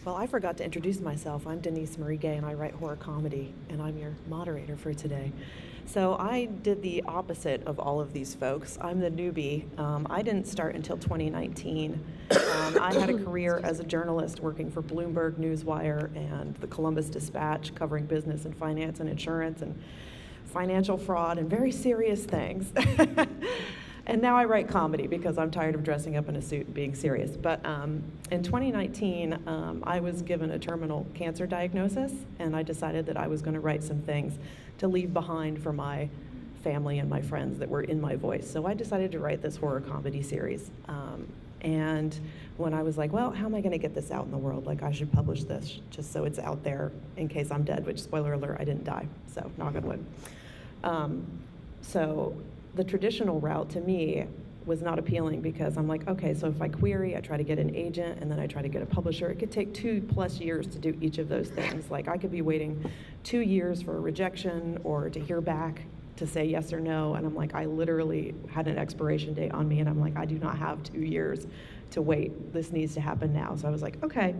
Well, I forgot to introduce myself. I'm Denise Marie Guay, and I write horror comedy, and I'm your moderator for today. So I did the opposite of all of these folks. I'm the newbie. I didn't start until 2019. I had a career as a journalist working for Bloomberg, Newswire, and the Columbus Dispatch, covering business and finance and insurance and financial fraud and very serious things. And now I write comedy because I'm tired of dressing up in a suit and being serious. But in 2019, I was given a terminal cancer diagnosis, and I decided that I was going to write some things to leave behind for my family and my friends that were in my voice. So I decided to write this horror comedy series. And when I was like, well, how am I going to get this out in the world? Like, I should publish this just so it's out there in case I'm dead, which, spoiler alert, I didn't die, so knock on wood. So the traditional route to me was not appealing because I'm like, okay, so if I query, I try to get an agent, and then I try to get a publisher. It could take 2+ years to do each of those things. Like, I could be waiting 2 years for a rejection or to hear back to say yes or no, and I'm like, I literally had an expiration date on me, and I'm like, I do not have 2 years to wait. This needs to happen now. So I was like, okay.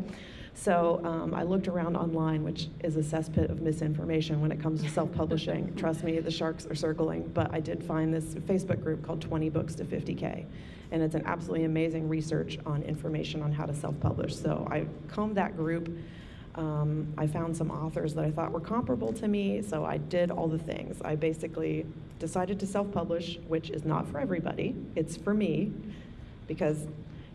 So I looked around online, which is a cesspit of misinformation when it comes to self-publishing. Trust me, the sharks are circling. But I did find this Facebook group called 20 Books to 50K. And it's an absolutely amazing research on information on how to self-publish. So I combed that group. I found some authors that I thought were comparable to me, so I did all the things. I basically decided to self-publish, which is not for everybody. It's for me, because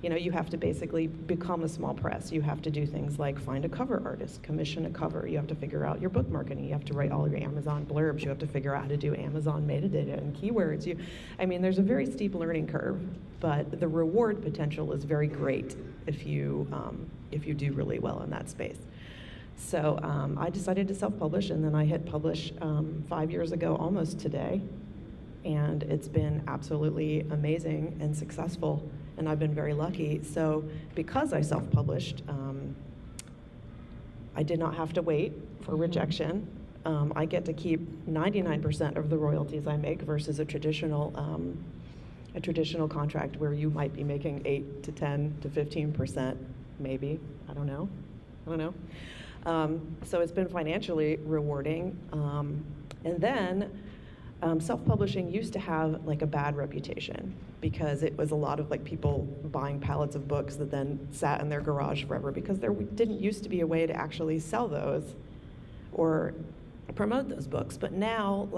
you have to basically become a small press. You have to do things like find a cover artist, commission a cover. You have to figure out your book marketing. You have to write all your Amazon blurbs. You have to figure out how to do Amazon metadata and keywords. There's a very steep learning curve, but the reward potential is very great if you do really well in that space. So I decided to self-publish, and then I hit publish 5 years ago, almost today, and it's been absolutely amazing and successful. And I've been very lucky. So because I self-published, I did not have to wait for rejection. I get to keep 99% of the royalties I make versus a traditional contract where you might be making 8 to 10 to 15%, maybe. I don't know. So it's been financially rewarding. And then self-publishing used to have like a bad reputation because it was a lot of like people buying pallets of books that then sat in their garage forever because there didn't used to be a way to actually sell those or promote those books. But now,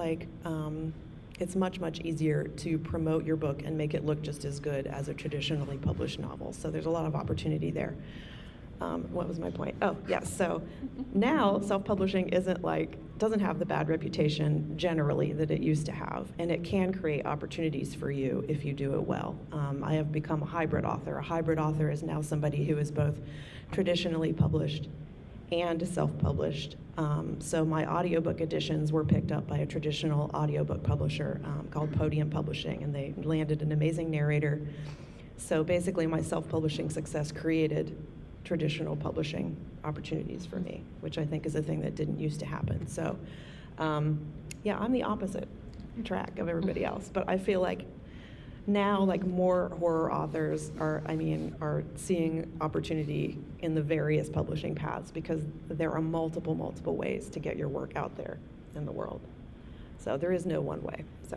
it's much, much easier to promote your book and make it look just as good as a traditionally published novel. So there's a lot of opportunity there. What was my point? Oh, yes. So now self-publishing doesn't have the bad reputation generally that it used to have, and it can create opportunities for you if you do it well. I have become a hybrid author. A hybrid author is now somebody who is both traditionally published and self-published. So my audiobook editions were picked up by a traditional audiobook publisher called Podium Publishing, and they landed an amazing narrator. So basically my self-publishing success created traditional publishing opportunities for me, which I think is a thing that didn't used to happen. So, I'm the opposite track of everybody else, but I feel like now, more horror authors are seeing opportunity in the various publishing paths because there are multiple ways to get your work out there in the world. So there is no one way. So